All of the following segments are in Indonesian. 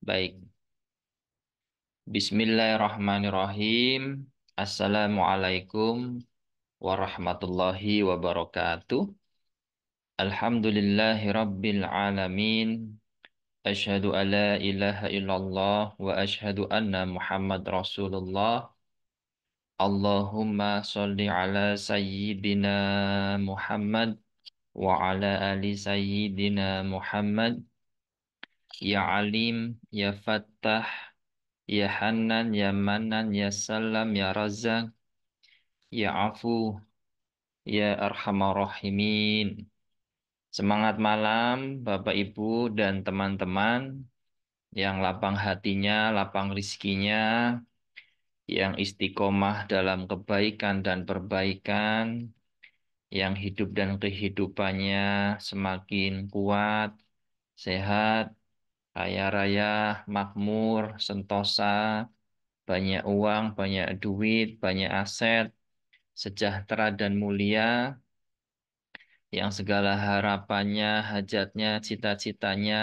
Baik, Bismillahirrahmanirrahim. Assalamualaikum warahmatullahi wabarakatuh. Alhamdulillahi rabbil alamin. Asyhadu an la ilaha illallah wa asyhadu anna Muhammad Rasulullah. Allahumma sholli ala sayyidina Muhammad wa ala ali sayyidina Muhammad. Ya Alim, Ya Fattah, Ya Hanan, Ya Manan, Ya Salam, Ya Razak, Ya Afu, Ya Arhamar Rahimin. Semangat malam Bapak Ibu dan teman-teman yang lapang hatinya, lapang rizkinya, yang istiqomah dalam kebaikan dan perbaikan, yang hidup dan kehidupannya semakin kuat, sehat, kaya raya, makmur, sentosa, banyak uang, banyak duit, banyak aset, sejahtera dan mulia, yang segala harapannya, hajatnya, cita-citanya,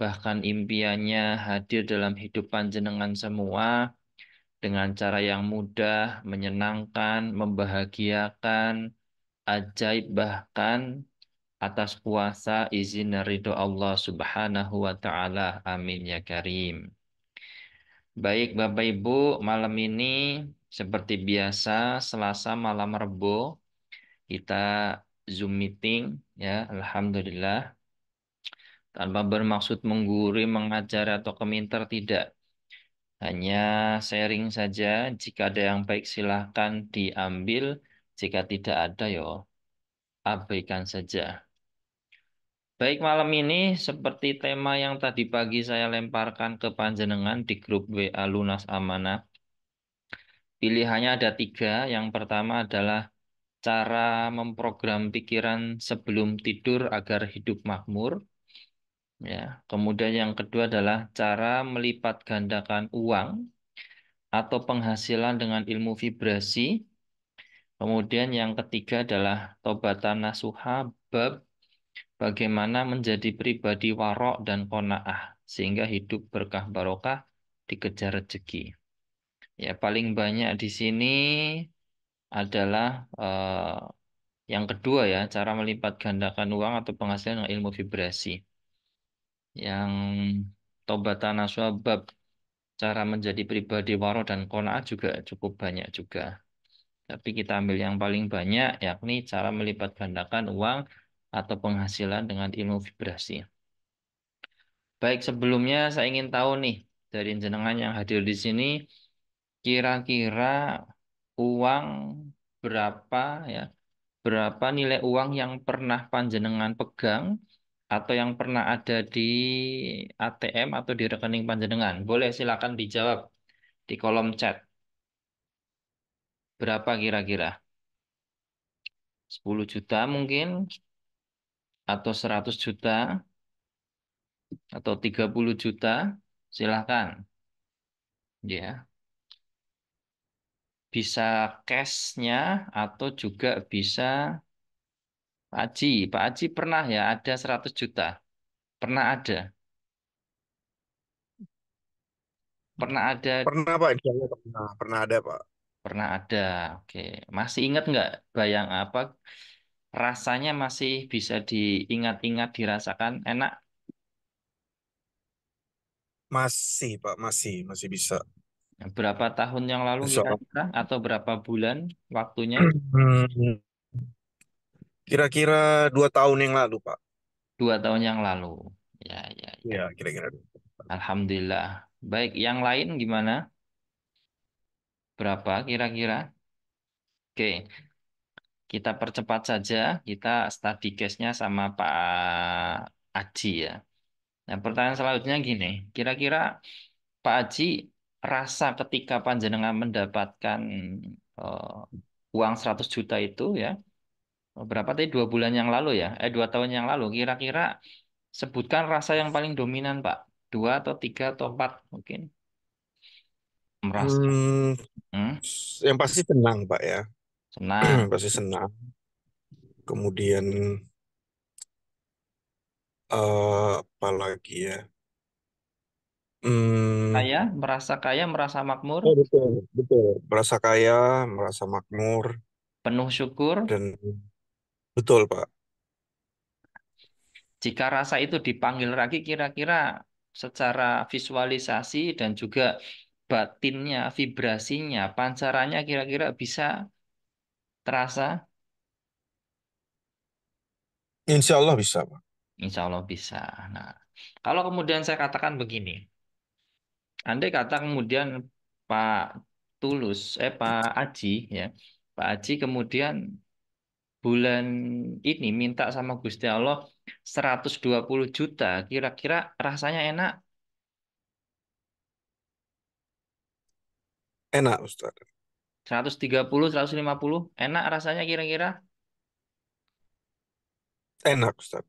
bahkan impiannya hadir dalam hidup panjenengan semua dengan cara yang mudah, menyenangkan, membahagiakan, ajaib bahkan atas kuasa izin dan ridho Allah Subhanahu wa taala. Amin ya karim. Baik Bapak Ibu, malam ini seperti biasa Selasa malam Rebo kita Zoom meeting ya, alhamdulillah tanpa bermaksud menggurui, mengajar atau keminter tidak. Hanya sharing saja, jika ada yang baik silahkan diambil, jika tidak ada yo abaikan saja. Baik malam ini seperti tema yang tadi pagi saya lemparkan ke panjenengan di grup WA Lunas Amanah. Pilihannya ada tiga. Yang pertama adalah cara memprogram pikiran sebelum tidur agar hidup makmur. Ya. Kemudian yang kedua adalah cara melipat gandakan uang atau penghasilan dengan ilmu vibrasi. Kemudian yang ketiga adalah tobatan nasuha bab bagaimana menjadi pribadi warok dan qanaah sehingga hidup berkah barokah dikejar rezeki. Ya, paling banyak di sini adalah yang kedua ya, cara melipat gandakan uang atau penghasilan dengan ilmu vibrasi. Yang tobatan nasuha bab cara menjadi pribadi warok dan qanaah juga cukup banyak juga. Tapi kita ambil yang paling banyak, yakni cara melipat gandakan uang atau penghasilan dengan ilmu vibrasi. Baik, sebelumnya saya ingin tahu nih, dari jenengan yang hadir di sini, kira-kira uang berapa ya, berapa nilai uang yang pernah panjenengan pegang atau yang pernah ada di ATM atau di rekening panjenengan? Boleh silakan dijawab di kolom chat. Berapa kira-kira? 10 juta mungkin, atau 100 juta, atau 30 juta, silahkan. Ya, bisa cashnya atau juga bisa Pak Haji. Pak Haji pernah ya ada 100 juta. Pernah ada. Pernah ada. Pernah Pak, insya Allah pernah ada Pak. Pernah ada. Oke. Masih ingat nggak bayang apa rasanya masih bisa diingat-ingat dirasakan enak? Masih Pak, masih bisa. Berapa tahun yang lalu Insya Allah. kira-kira atau berapa bulan waktunya? Hmm, Kira-kira 2 tahun yang lalu Pak. 2 tahun yang lalu. Ya, ya, ya. Iya, kira-kira. Alhamdulillah. Baik, yang lain gimana? Berapa kira-kira? Oke, kita percepat saja. Kita study case-nya sama Pak Aji ya. Nah, pertanyaan selanjutnya gini. Kira-kira Pak Aji rasa ketika panjenengan mendapatkan eh, uang 100 juta itu ya. Berapa tadi? 2 bulan yang lalu ya? 2 tahun yang lalu. Kira-kira sebutkan rasa yang paling dominan Pak. Dua atau tiga atau empat mungkin. Merasa. Hmm, Hmm? yang pasti senang Pak ya. Senang. Pasti senang. Kemudian apa lagi ya? Hmm, Kaya, merasa makmur, oh betul, betul. Merasa kaya, merasa makmur, penuh syukur. dan betul, Pak. Jika rasa itu dipanggil lagi, kira-kira secara visualisasi dan juga batinnya, vibrasinya, pancarannya kira-kira bisa terasa? Insya Allah bisa, Pak. Insya Allah bisa. Nah, kalau kemudian saya katakan begini, andai kata kemudian Pak Pak Aji, ya, Pak Aji kemudian bulan ini minta sama Gusti Allah 120 juta, kira-kira rasanya enak? Enak, Ustaz. 130, 150, enak rasanya kira-kira? Enak, Ustaz.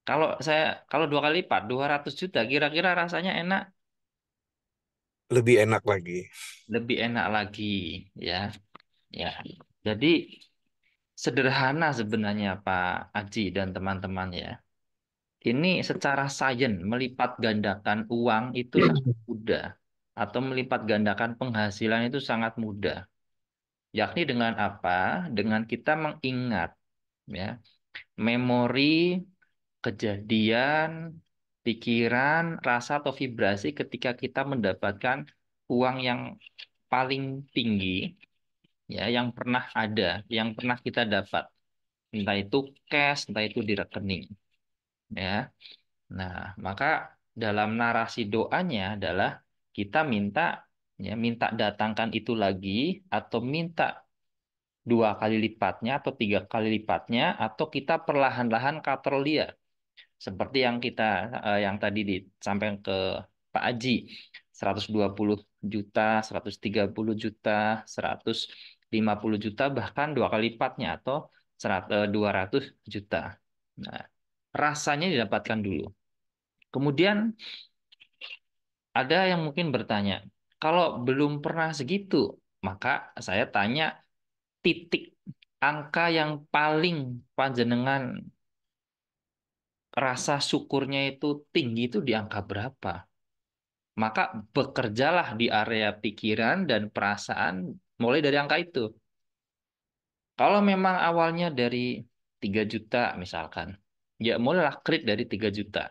Kalau saya, kalau dua kali lipat, 200 juta, kira-kira rasanya enak? Lebih enak lagi. Lebih enak lagi, ya. Ya. Jadi sederhana sebenarnya Pak Aji dan teman-teman ya. Ini secara sains melipat gandakan uang itu sangat mudah atau melipat gandakan penghasilan itu sangat mudah. Yakni dengan apa? Dengan kita mengingat ya, memori, kejadian, pikiran, rasa atau vibrasi ketika kita mendapatkan uang yang paling tinggi ya, yang pernah ada, yang pernah kita dapat. Entah itu cash, entah itu di rekening ya. Nah, maka dalam narasi doanya adalah kita minta ya, minta datangkan itu lagi atau minta dua kali lipatnya atau tiga kali lipatnya atau kita perlahan-lahan katrol dia seperti yang kita yang tadi disampaikan ke Pak Aji 120 juta, 130 juta, 150 juta bahkan dua kali lipatnya atau 200 juta. Nah, rasanya didapatkan dulu. Kemudian ada yang mungkin bertanya, kalau belum pernah segitu, maka saya tanya titik angka yang paling panjenengan rasa syukurnya itu tinggi itu di angka berapa? Maka bekerjalah di area pikiran dan perasaan mulai dari angka itu. Kalau memang awalnya dari 3 juta misalkan, ya mulailah krit dari 3 juta.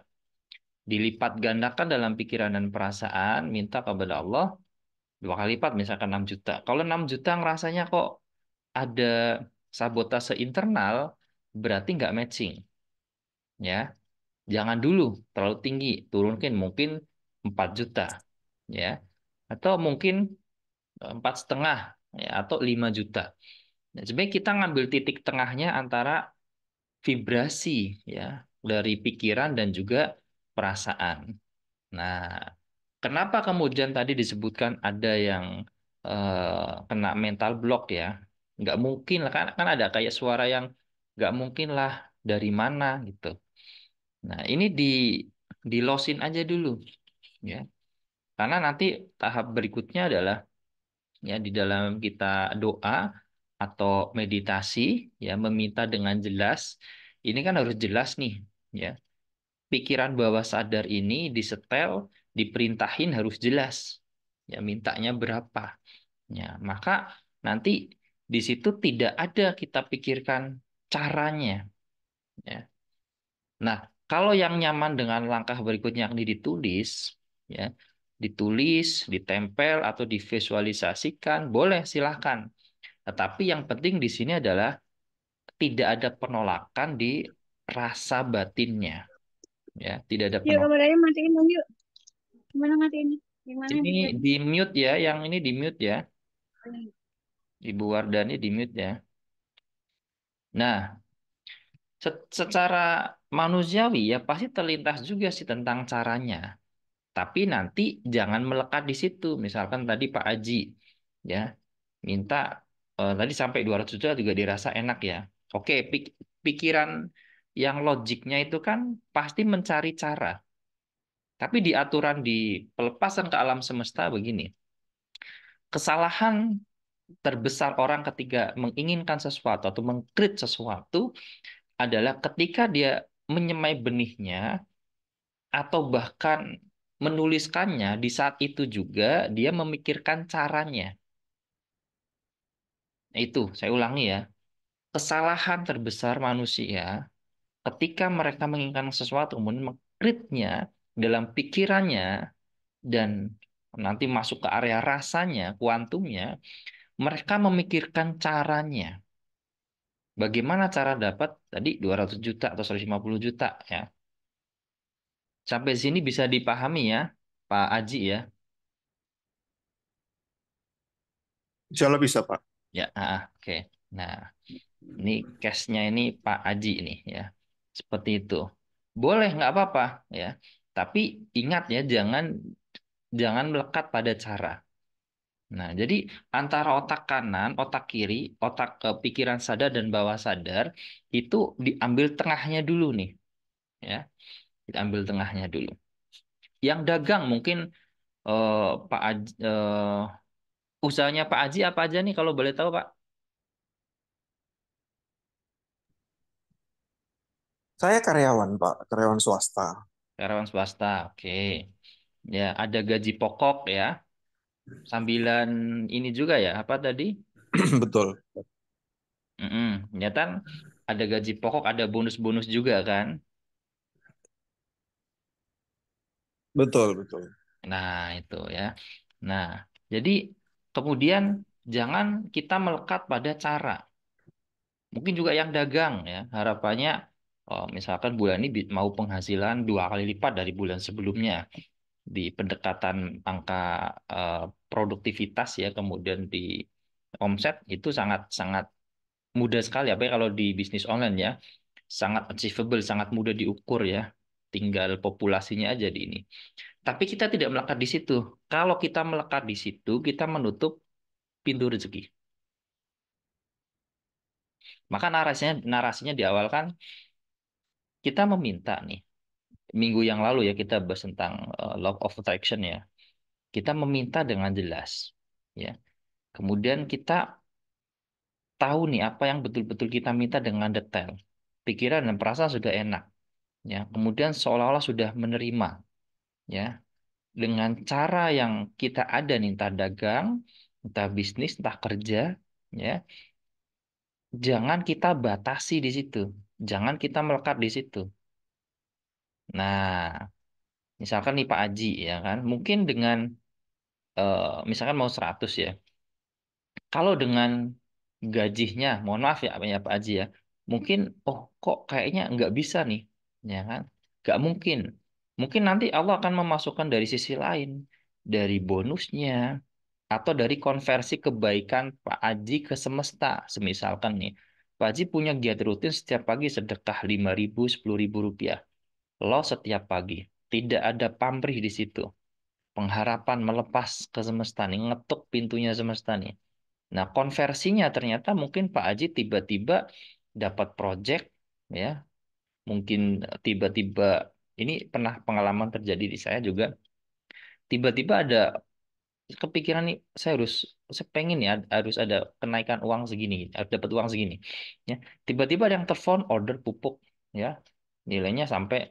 Dilipat gandakan dalam pikiran dan perasaan, minta kepada Allah dua kali lipat misalkan 6 juta. Kalau 6 juta ngerasanya kok ada sabotase internal, berarti nggak matching. Ya, jangan dulu terlalu tinggi, turunkan mungkin 4 juta. Ya, atau mungkin 4,5 ya, atau 5 juta. Nah, sebenarnya kita ngambil titik tengahnya antara vibrasi ya dari pikiran dan juga perasaan. Nah, kenapa kemudian tadi disebutkan ada yang kena mental block ya? Nggak mungkin lah kan, kan ada kayak suara yang nggak mungkin lah dari mana gitu. Nah, ini di losin aja dulu ya. Karena nanti tahap berikutnya adalah ya di dalam kita doa atau meditasi ya meminta dengan jelas. Ini kan harus jelas nih ya. Pikiran bawah sadar ini disetel, diperintahin harus jelas. Ya mintanya berapa. Ya, maka nanti di situ tidak ada kita pikirkan caranya ya. Nah, kalau yang nyaman dengan langkah berikutnya yang ditulis ya, ditulis, ditempel atau divisualisasikan, boleh silahkan. Tetapi yang penting di sini adalah tidak ada penolakan di rasa batinnya, ya, tidak ada Yuk, penolakan. kameranya matiin dong, yuk. Gimana matiin? Yang mana yang Ini dipegang? di mute ya, yang ini di mute ya, Ibu Wardani di mute ya. Nah, secara manusiawi ya pasti terlintas juga sih tentang caranya. Tapi nanti jangan melekat di situ. Misalkan tadi Pak Aji ya minta tadi sampai 200 juta juga dirasa enak ya. Oke, pikiran yang logiknya itu kan pasti mencari cara. Tapi di aturan di pelepasan ke alam semesta begini. Kesalahan terbesar orang ketika menginginkan sesuatu atau mengkrit sesuatu adalah ketika dia menyemai benihnya atau bahkan menuliskannya di saat itu juga dia memikirkan caranya. Itu, saya ulangi ya. Kesalahan terbesar manusia ketika mereka menginginkan sesuatu, kemudian mengkritnya dalam pikirannya dan nanti masuk ke area rasanya, kuantumnya, mereka memikirkan caranya. Bagaimana cara dapat tadi 200 juta atau 150 juta ya. Sampai sini bisa dipahami ya, Pak Aji ya. Insya Allah bisa, Pak. Ya, oke. Nah, ini case-nya ini Pak Aji ini ya. Seperti itu. Boleh, nggak apa-apa ya. Tapi ingat ya, jangan jangan melekat pada cara. Nah, jadi antara otak kanan, otak kiri, otak pikiran sadar dan bawah sadar itu diambil tengahnya dulu nih, ya. Diambil tengahnya dulu. Yang dagang mungkin eh, Pak Aji, usahanya Pak Aji apa aja nih kalau boleh tahu Pak? Saya karyawan, Pak. Karyawan swasta. Karyawan swasta, oke. Ya, ada gaji pokok ya. Sambilan ini juga ya, apa tadi? Betul. Mm-mm. Ya kan ada gaji pokok, ada bonus-bonus juga kan? Betul, betul. Nah, itu ya. Nah, jadi kemudian jangan kita melekat pada cara. Mungkin juga yang dagang ya, harapannya misalkan bulan ini mau penghasilan 2 kali lipat dari bulan sebelumnya di pendekatan angka eh, produktivitas ya, kemudian di omset itu sangat sangat mudah sekali. Apa ya kalau di bisnis online ya, sangat achievable, sangat mudah diukur ya. Tinggal populasinya aja di ini. Tapi kita tidak melekat di situ. Kalau kita melekat di situ, kita menutup pintu rezeki. Maka narasinya di awal kan kita meminta nih. Minggu yang lalu ya kita bahas tentang law of attraction ya. Kita meminta dengan jelas. Ya. Kemudian kita tahu nih apa yang betul-betul kita minta dengan detail. Pikiran dan perasaan sudah enak. Ya. Kemudian seolah-olah sudah menerima. Ya. Dengan cara yang kita ada nih, entah dagang, entah bisnis, entah kerja, ya. Jangan kita batasi di situ. Jangan kita melekat di situ. Nah, misalkan nih Pak Aji ya kan, mungkin dengan misalkan mau 100 ya. Kalau dengan gajinya, mohon maaf ya Pak Aji ya, mungkin oh kok kayaknya nggak bisa nih, ya kan? Nggak mungkin. Mungkin nanti Allah akan memasukkan dari sisi lain, dari bonusnya, atau dari konversi kebaikan Pak Aji ke semesta. Semisalkan nih, Pak Aji punya giat rutin setiap pagi sedekah 5.000, 10.000 rupiah. Lo setiap pagi. Tidak ada pamrih di situ. Pengharapan melepas ke semesta nih, ngetuk pintunya semesta nih. Nah, konversinya ternyata mungkin Pak Aji tiba-tiba dapat project, ya. Mungkin tiba-tiba, ini pernah pengalaman terjadi di saya juga. Tiba-tiba ada kepikiran nih saya pengen ya harus ada kenaikan uang segini, harus dapat uang segini ya. Tiba-tiba ada yang telepon order pupuk ya, nilainya sampai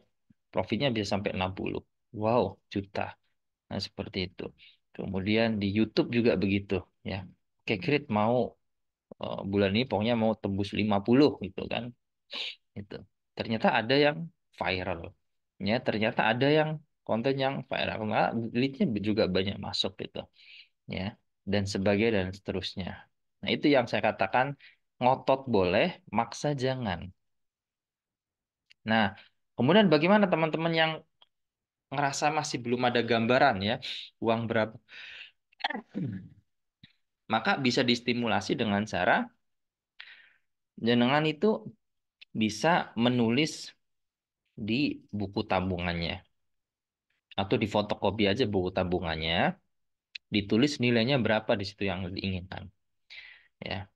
profitnya bisa sampai 60, wow, juta. Nah seperti itu. Kemudian di YouTube juga begitu ya. Oke, Grit mau bulan ini pokoknya mau tembus 50 gitu kan, itu ternyata ada yang viral ya, ternyata ada yang konten yang viral, malah leadnya juga banyak masuk gitu ya, dan sebagainya dan seterusnya. Nah, itu yang saya katakan ngotot boleh, maksa jangan. Nah, kemudian bagaimana teman-teman yang ngerasa masih belum ada gambaran ya, uang berapa? Maka bisa distimulasi dengan cara jenengan itu bisa menulis di buku tabungannya atau di fotokopi aja buku tabungannya, ditulis nilainya berapa di situ yang diinginkan. Ya.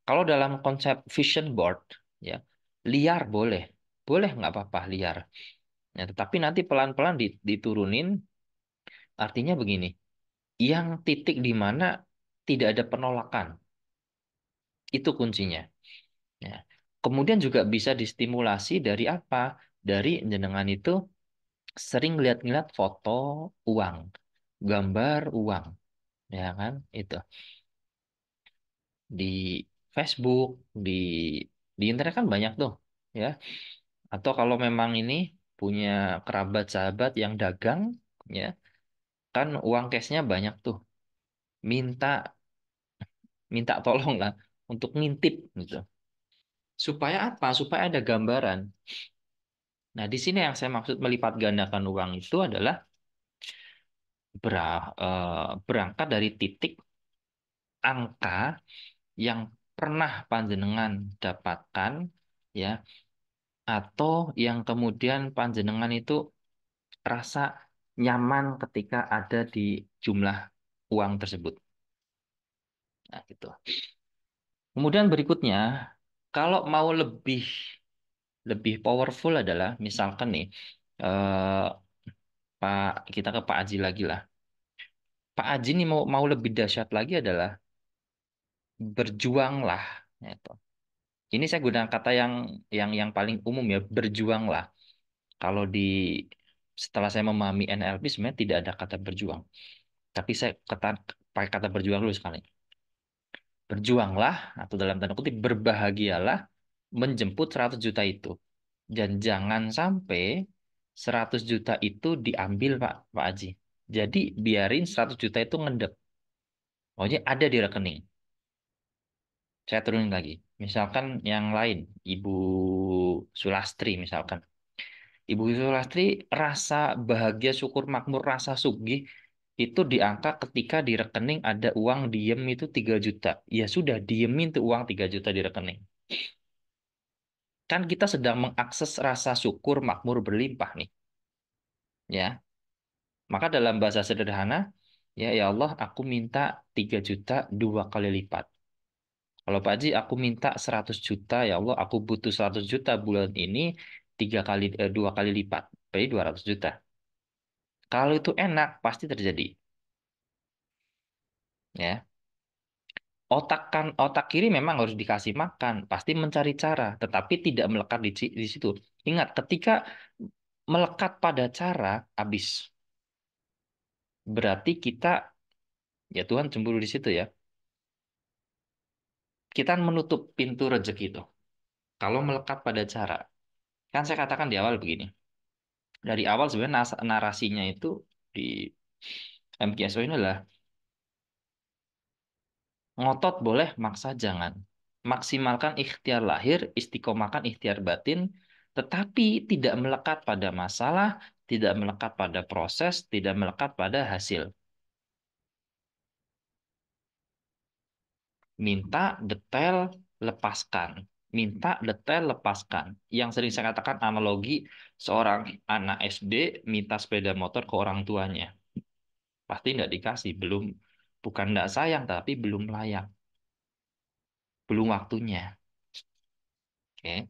Kalau dalam konsep vision board, ya, liar boleh. Boleh nggak apa-apa liar. Ya, tetapi nanti pelan-pelan diturunin, artinya begini, yang titik di mana tidak ada penolakan, itu kuncinya. Ya. Kemudian juga bisa distimulasi dari apa? Dari jenengan itu sering lihat-lihat foto uang, gambar uang, ya kan? Itu di Facebook, di internet kan banyak tuh, ya. Atau kalau memang ini punya kerabat sahabat yang dagang, ya, kan uang cashnya banyak tuh. Minta minta tolong lah untuk ngintip gitu. Supaya apa? Supaya ada gambaran. Nah, di sini yang saya maksud melipat gandakan uang itu adalah berangkat dari titik angka yang pernah panjenengan dapatkan, ya, atau yang kemudian panjenengan itu rasa nyaman ketika ada di jumlah uang tersebut. Nah, gitu. Kemudian berikutnya, kalau mau lebih lebih powerful adalah misalkan nih, eh, Pak kita ke Pak Aji lagi lah. Pak Aji nih mau mau lebih dahsyat lagi adalah berjuanglah. Gitu. Ini saya gunakan kata yang paling umum ya, berjuanglah. Kalau setelah saya memahami NLP sebenarnya tidak ada kata berjuang. Tapi saya pakai kata berjuang dulu sekali. Berjuanglah atau dalam tanda kutip berbahagialah menjemput 100 juta itu. Dan jangan sampai 100 juta itu diambil Pak Haji. Jadi biarin 100 juta itu ngendep. Pokoknya ada di rekening. Saya turunin lagi. Misalkan yang lain, Ibu Sulastri misalkan. Ibu Sulastri rasa bahagia, syukur, makmur, rasa sugih itu diangkat ketika di rekening ada uang diem itu 3 juta. Ya sudah, diemin tuh uang 3 juta di rekening. Kan kita sedang mengakses rasa syukur, makmur, berlimpah nih. Ya, maka dalam bahasa sederhana, ya Allah, aku minta 3 juta 2 kali lipat. Kalau Pak Haji, aku minta 100 juta, ya Allah, aku butuh 100 juta bulan ini 2 kali lipat. Berarti 200 juta. Kalau itu enak, pasti terjadi. Ya, otak kiri memang harus dikasih makan, pasti mencari cara, tetapi tidak melekat di situ. Ingat, ketika melekat pada cara, habis. Berarti kita, ya Tuhan cemburu di situ ya. Kita menutup pintu rezeki itu. Kalau melekat pada cara. Kan saya katakan di awal begini. Dari awal sebenarnya narasinya itu di MKSO ini adalah ngotot boleh, maksa jangan. Maksimalkan ikhtiar lahir, istiqomahkan ikhtiar batin, tetapi tidak melekat pada masalah, tidak melekat pada proses, tidak melekat pada hasil. Minta detail, lepaskan. Minta detail, lepaskan. Yang sering saya katakan analogi seorang anak SD minta sepeda motor ke orang tuanya. Pasti tidak dikasih, bukan tidak sayang, tapi belum layak. Belum waktunya. Oke.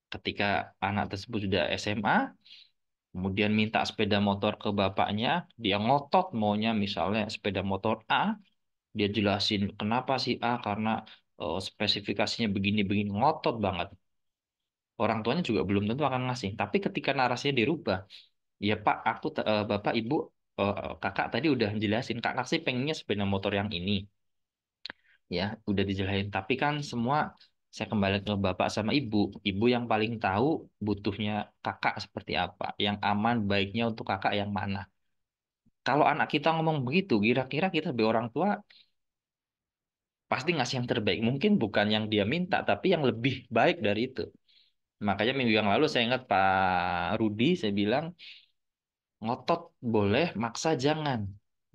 Ketika anak tersebut sudah SMA, kemudian minta sepeda motor ke bapaknya, dia ngotot maunya misalnya sepeda motor A, dia jelasin kenapa sih A, karena spesifikasinya begini-begini, ngotot banget. Orang tuanya juga belum tentu akan ngasih. Tapi ketika narasinya dirubah, ya Pak, Bapak, Ibu, Kakak tadi udah jelasin, Kakak sih pengennya sepeda motor yang ini. Ya, udah dijelasin. Tapi kan semua saya kembali ke bapak sama ibu. Ibu yang paling tahu butuhnya kakak seperti apa. Yang aman baiknya untuk kakak yang mana. Kalau anak kita ngomong begitu, kira-kira kita sebagai orang tua pasti ngasih yang terbaik. Mungkin bukan yang dia minta, tapi yang lebih baik dari itu. Makanya minggu yang lalu saya ingat Pak Rudi, saya bilang ngotot boleh, maksa jangan.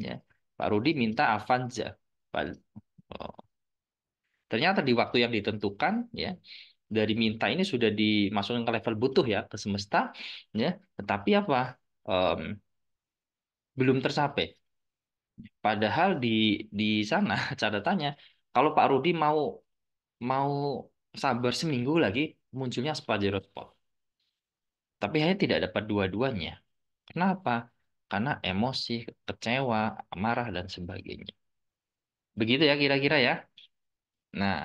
Ya, Pak Rudi minta Avanza. Oh, ternyata di waktu yang ditentukan, ya, dari minta ini sudah dimasukkan ke level butuh ya ke semesta, ya. Tetapi apa? Em, belum tercapai. Padahal di sana catatannya, kalau Pak Rudi mau mau sabar seminggu lagi, munculnya Pajero Sport. Tapi hanya tidak dapat dua-duanya. Kenapa? Karena emosi, kecewa, marah dan sebagainya. Begitu ya kira-kira ya. Nah,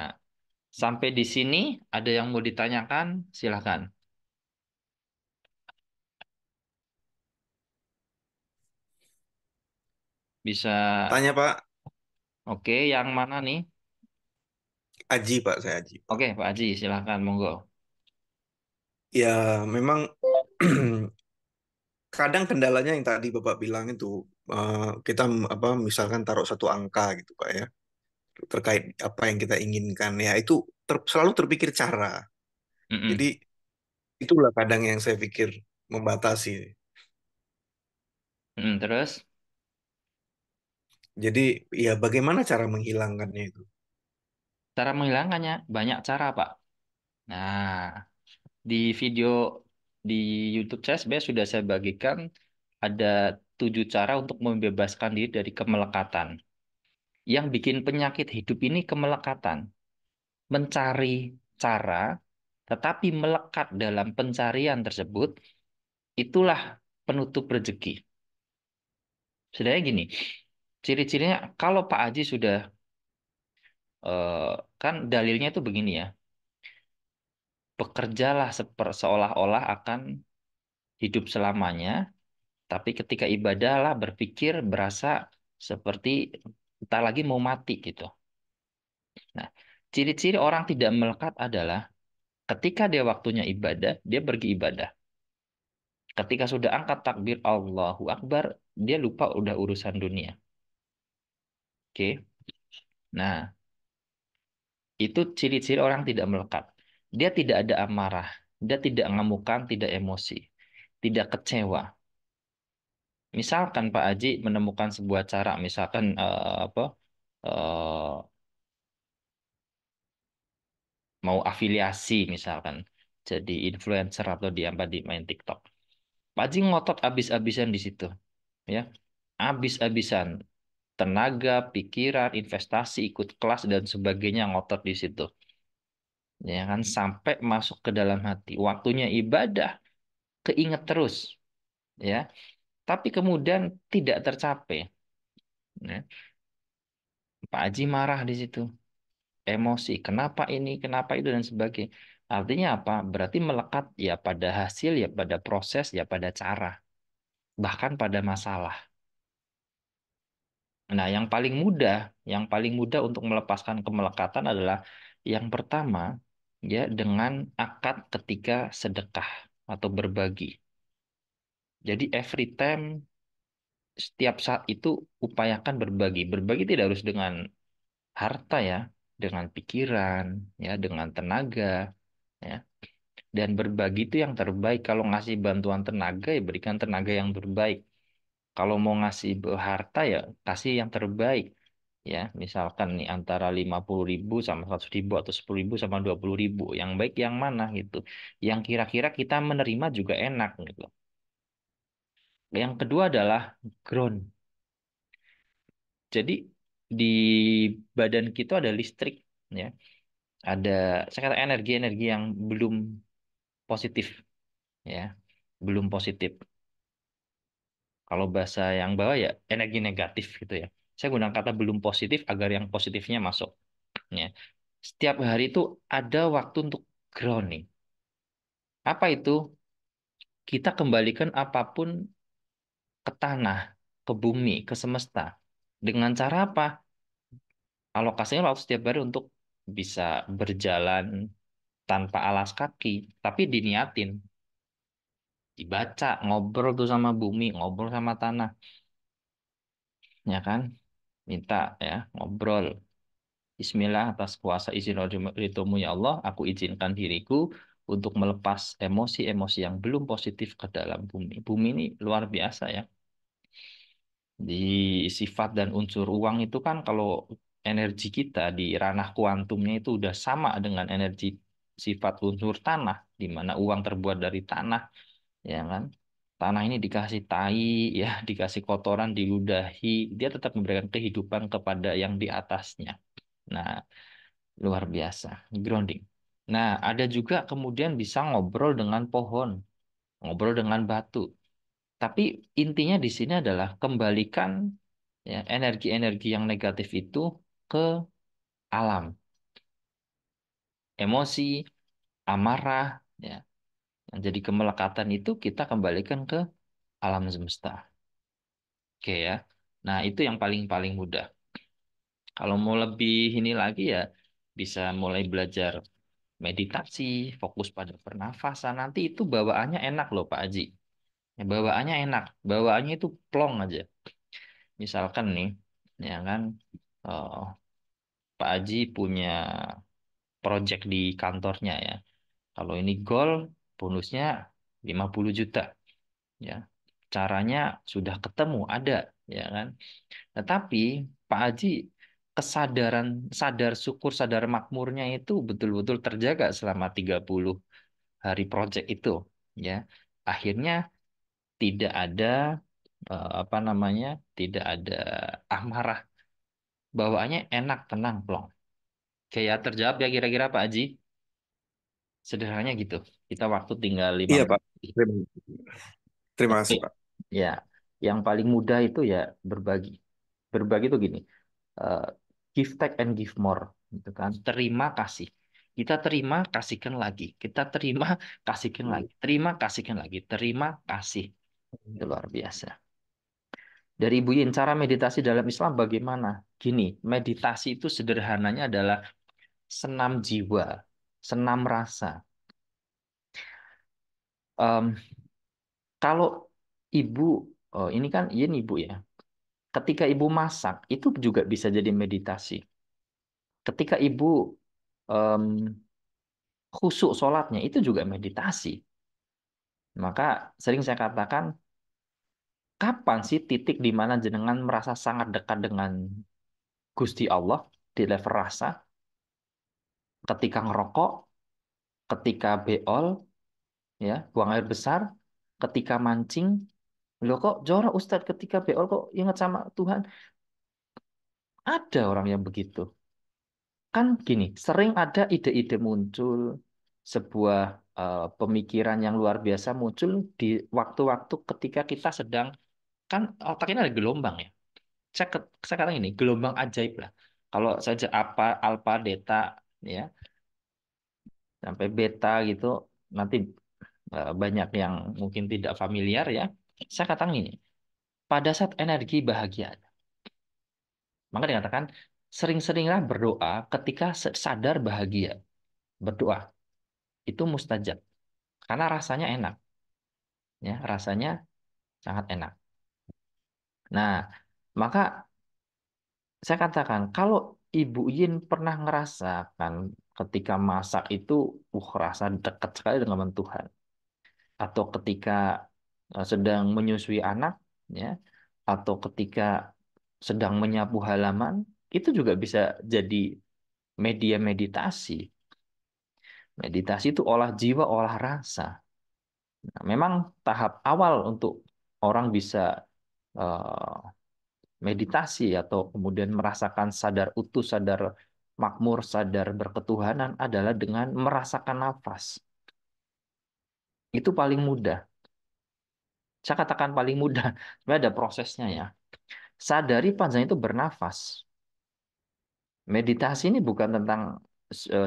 sampai di sini ada yang mau ditanyakan? Silakan. Bisa. Tanya Pak. Oke, yang mana nih? Aji Pak, saya Aji Pak. Oke, Pak Haji, silahkan, monggo. Ya memang kadang kendalanya yang tadi Bapak bilang itu kita apa misalkan taruh satu angka gitu Pak ya terkait apa yang kita inginkan ya itu selalu terpikir cara. Jadi Mm-mm. itulah kadang yang saya pikir membatasi. Mm-mm, terus, Jadi ya bagaimana cara menghilangkannya itu? cara menghilangkannya banyak cara, Pak. Nah, di video di YouTube saya sebenarnya sudah saya bagikan ada 7 cara untuk membebaskan diri dari kemelekatan. Yang bikin penyakit hidup ini kemelekatan. Mencari cara, tetapi melekat dalam pencarian tersebut, itulah penutup rezeki. Sebenarnya gini, ciri-cirinya kalau Pak Haji sudah, eh, kan dalilnya itu begini ya, bekerjalah seolah-olah akan hidup selamanya, tapi ketika ibadahlah berpikir berasa seperti tak lagi mau mati gitu. Nah, ciri-ciri orang tidak melekat adalah ketika dia waktunya ibadah, dia pergi ibadah. Ketika sudah angkat takbir Allahu Akbar, dia lupa udah urusan dunia. Oke. Nah, itu ciri-ciri orang tidak melekat. Dia tidak ada amarah, dia tidak ngamukan, tidak emosi, tidak kecewa. Misalkan Pak Haji menemukan sebuah cara, misalkan apa eh, mau afiliasi misalkan jadi influencer atau di apa di main TikTok. Pak Haji ngotot abis-abisan di situ, ya, abis-abisan tenaga, pikiran, investasi, ikut kelas dan sebagainya ngotot di situ. Ya kan sampai masuk ke dalam hati. Waktunya ibadah keinget terus, ya. Tapi kemudian tidak tercapai, ya. Pak Haji marah di situ, emosi. Kenapa ini, kenapa itu dan sebagainya. Artinya apa? Berarti melekat ya pada hasil, ya pada proses, ya pada cara, bahkan pada masalah. Nah, yang paling mudah untuk melepaskan kemelekatan adalah yang pertama, ya dengan akad ketika sedekah atau berbagi. Jadi every time, setiap saat itu upayakan berbagi. Berbagi tidak harus dengan harta ya, dengan pikiran, ya, dengan tenaga, ya. Dan berbagi itu yang terbaik. Kalau ngasih bantuan tenaga, ya berikan tenaga yang terbaik. Kalau mau ngasih harta ya kasih yang terbaik. Ya, misalkan nih antara 50.000 sama 100.000 atau 10.000 sama 20.000. Yang baik yang mana gitu. Yang kira-kira kita menerima juga enak gitu. Yang kedua adalah ground. Jadi di badan kita ada listrik, ya. Ada saya kata energi-energi yang belum positif, ya. Belum positif. Kalau bahasa yang bawah ya energi negatif gitu ya. Saya gunakan kata belum positif agar yang positifnya masuk. Ya. Setiap hari itu ada waktu untuk grounding. Apa itu? Kita kembalikan apapun ke tanah, ke bumi, ke semesta. Dengan cara apa? Alokasinya waktu setiap hari untuk bisa berjalan tanpa alas kaki, tapi diniatin. Dibaca, ngobrol tuh sama bumi, ngobrol sama tanah. Ya kan? Minta ya, ngobrol. Bismillah atas kuasa izin ridhomu ya Allah, aku izinkan diriku untuk melepas emosi-emosi yang belum positif ke dalam bumi. Bumi ini luar biasa ya. Di sifat dan unsur uang itu kan kalau energi kita di ranah kuantumnya itu udah sama dengan energi sifat unsur tanah, di mana uang terbuat dari tanah, ya kan? Tanah ini dikasih tai, ya, dikasih kotoran, diludahi, dia tetap memberikan kehidupan kepada yang di atasnya. Nah, luar biasa, grounding. Nah, ada juga kemudian bisa ngobrol dengan pohon, ngobrol dengan batu. Tapi intinya di sini adalah kembalikan ya energi-energi yang negatif itu ke alam. Emosi, amarah, ya, yang jadi kemelekatan itu kita kembalikan ke alam semesta. Oke ya. Nah, itu yang paling mudah. Kalau mau lebih ini lagi ya bisa mulai belajar meditasi, fokus pada pernafasan. Nanti itu bawaannya enak loh Pak Haji. Ya, bawaannya enak, bawaannya itu plong aja. Misalkan nih, ya kan, eh, Pak Haji punya project di kantornya ya. Kalau ini goal, bonusnya 50 juta. Ya, caranya sudah ketemu, ada, ya kan. Tetapi Pak Haji kesadaran, sadar syukur, sadar makmurnya itu betul-betul terjaga selama 30 hari project itu, ya. Akhirnya tidak ada apa namanya? Tidak ada amarah. Bawaannya enak, tenang, plong. Kayak terjawab ya kira-kira Pak Haji. Sederhananya gitu. Kita waktu tinggal lima Iya, Pak. menit. Terima, terima Oke. kasih, Pak. Ya, yang paling mudah itu ya berbagi. Berbagi itu gini, eh, give take and give more, gitu kan? Terima kasih. Kita terima, kasihkan lagi. Kita terima, kasihkan lagi. Terima, kasihkan lagi. Terima kasih. Itu luar biasa. Dari Ibu Yin, cara meditasi dalam Islam bagaimana? Gini, meditasi itu sederhananya adalah senam jiwa, senam rasa. Em, kalau Ibu, oh ini kan Yin Ibu ya. Ketika Ibu masak, itu juga bisa jadi meditasi. Ketika Ibu em, khusyuk sholatnya, itu juga meditasi. Maka sering saya katakan, kapan sih titik di mana jenengan merasa sangat dekat dengan Gusti Allah di level rasa? Ketika ngerokok, ketika beol, ya, buang air besar, ketika mancing, loh kok jorok Ustadz ketika beol kok ingat sama Tuhan? Ada orang yang begitu. Kan gini, sering ada ide-ide muncul, sebuah pemikiran yang luar biasa muncul di waktu-waktu ketika kita sedang, kan otak ini ada gelombang ya. Saya katakan ini, gelombang ajaib lah. Kalau saja apa, alfa, delta, ya, sampai beta gitu, nanti banyak yang mungkin tidak familiar ya. Saya katakan ini, pada saat energi bahagia, maka dikatakan sering-seringlah berdoa ketika sadar bahagia. Berdoa itu mustajab karena rasanya enak, ya rasanya sangat enak. Nah, maka saya katakan kalau Ibu Yin pernah ngerasakan ketika masak itu, rasa dekat sekali dengan Tuhan. Atau ketika sedang menyusui anak, ya, atau ketika sedang menyapu halaman, itu juga bisa jadi media meditasi. Meditasi itu olah jiwa, olah rasa. Nah, memang tahap awal untuk orang bisa eh, meditasi atau kemudian merasakan sadar utuh, sadar makmur, sadar berketuhanan adalah dengan merasakan nafas. Itu paling mudah. Saya katakan paling mudah. Sebenarnya ada prosesnya ya. Sadari panjang itu bernafas. Meditasi ini bukan tentang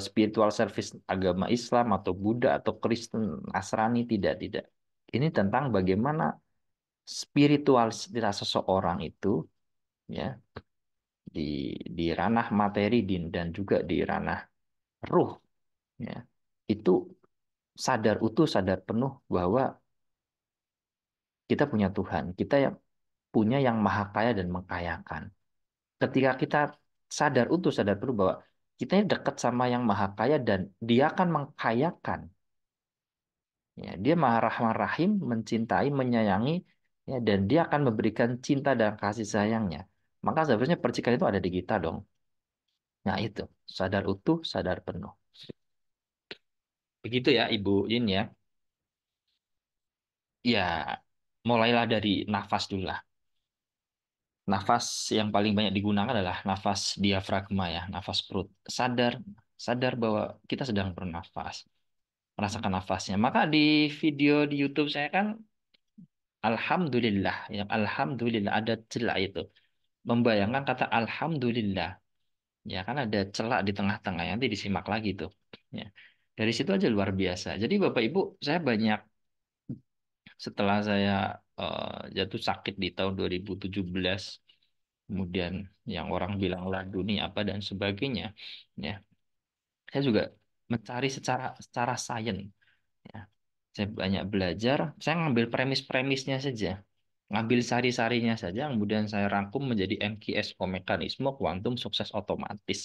spiritual service agama Islam atau Buddha atau Kristen, Nasrani, tidak, tidak. Ini tentang bagaimana spiritualitas seseorang itu ya di ranah materi dan juga di ranah ruh ya itu sadar utuh, sadar penuh bahwa kita punya Tuhan, kita yang punya yang maha kaya dan mengkayakan. Ketika kita sadar utuh, sadar penuh bahwa kita ini dekat sama yang maha kaya dan dia akan mengkayakan. Ya, dia maha rahman rahim, mencintai, menyayangi, ya, dan dia akan memberikan cinta dan kasih sayangnya. Maka sebenarnya percikan itu ada di kita dong. Nah itu, sadar utuh, sadar penuh. Begitu ya Ibu Yin ya. Ya, mulailah dari nafas dulu lah. Nafas yang paling banyak digunakan adalah nafas diafragma ya, nafas perut. Sadar, sadar bahwa kita sedang bernafas, merasakan nafasnya. Maka di video di YouTube saya kan, Alhamdulillah, yang Alhamdulillah ada celah itu. Membayangkan kata Alhamdulillah, ya kan ada celah di tengah-tengah. Nanti disimak lagi tuh. Ya. Dari situ aja luar biasa. Jadi Bapak Ibu, saya banyak setelah saya jatuh sakit di tahun 2017. kemudian yang orang bilang laduni apa dan sebagainya, ya. Saya juga mencari secara sains, ya. Saya banyak belajar, saya ngambil premis-premisnya saja, ngambil sari-sarinya saja, kemudian saya rangkum menjadi MKSO, mekanisme kuantum sukses otomatis.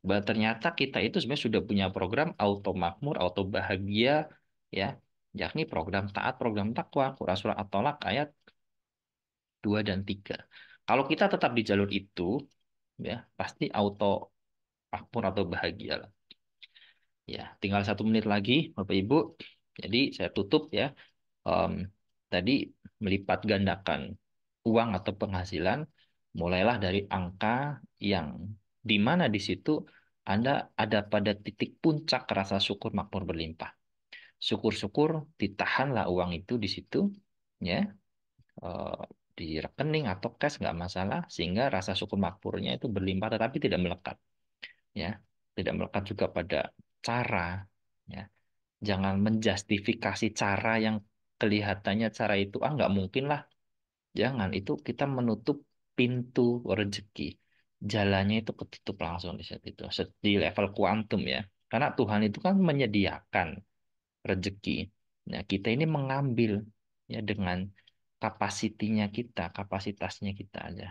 Bahwa ternyata kita itu sebenarnya sudah punya program auto makmur, auto bahagia, ya, yakni program taat, program takwa, Quran surah At-Tolak ayat 2 dan 3. Kalau kita tetap di jalur itu, ya, pasti auto makmur atau bahagia lah. Ya, tinggal 1 menit lagi, Bapak Ibu. Jadi saya tutup ya. Em, Tadi melipat gandakan uang atau penghasilan, mulailah dari angka yang di mana di situ Anda ada pada titik puncak rasa syukur makmur berlimpah. Syukur-syukur ditahanlah uang itu di situ, ya, eh, di rekening atau cash nggak masalah, sehingga rasa syukur makmurnya itu berlimpah tetapi tidak melekat, ya, tidak melekat juga pada cara, ya. Jangan menjustifikasi cara yang kelihatannya cara itu nggak mungkin lah. Jangan, itu kita menutup pintu rezeki. Jalannya itu ketutup langsung di saat itu. Di level kuantum ya. Karena Tuhan itu kan menyediakan rezeki. Nah, kita ini mengambil ya dengan kapasitinya kita, kapasitasnya kita aja.